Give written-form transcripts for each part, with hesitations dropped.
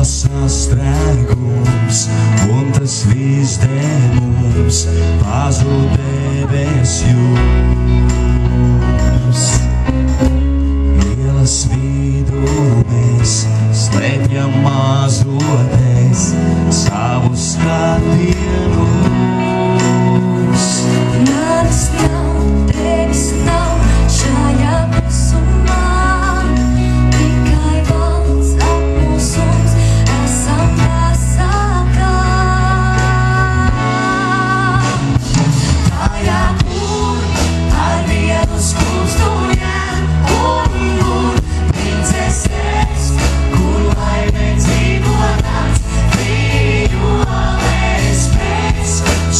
sastrēgums, un tas viss dēļ mums pazūd debes jūras. Ielas vidū mēs slēpjam mazoties savu skatienus. Manis nav, tevis nav šajā klusumā, tikai valsts apmulsums, esam pasakā. Tajā, kur ar vienu skūpstu ņem un princeses, kur laime dzīvo nakts, vījuolēs mēs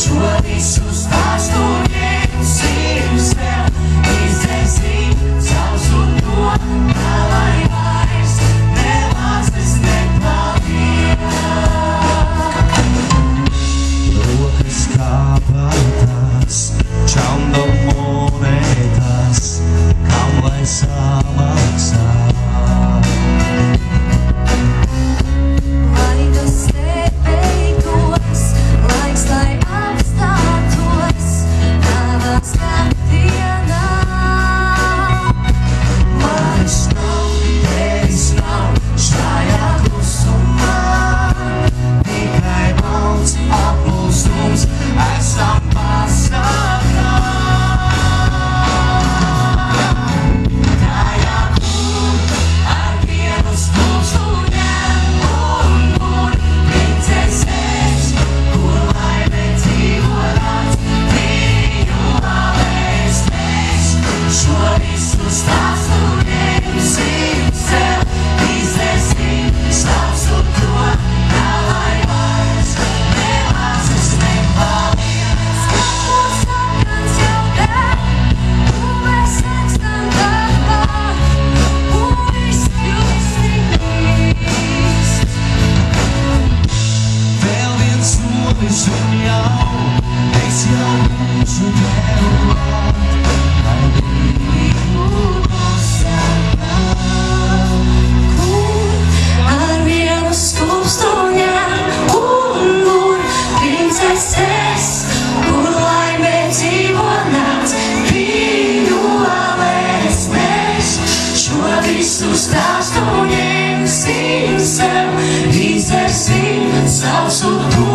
šo visu stāstu ņemsim sev, izdzēsim sausu to, tā lai vairs nelāsas nepaliek. Rokas kāpatās, čaunda monētas, kam lai samaksā. Lai tas nebeigtos, laiks, lai apstātos tavā skatienā. Manis nav, tevis nav šajā klusumā, tikai balts apmulsums, esam pasakā. Tajā, kur ar vienu skūpstu ņem un princeses, kur laime dzīvo nakts, vījuolēs mēs šo visu stāstu ņemsim sev, izdzēsim sausu to, tā lai vairs nelāsas nepaliek. Skatos sarkans jau deg, un mēs akstam darbā, un viss kļūst tik īsts. Vēl viens solis un jau, es jau būšu tev klāt, lai Kur ar vienu skūpstu ņem un princeses, kur laime dzīvo nakts, vījuolēs mēs šo visu stāstu ņemsim sev, izdzersim sausu to,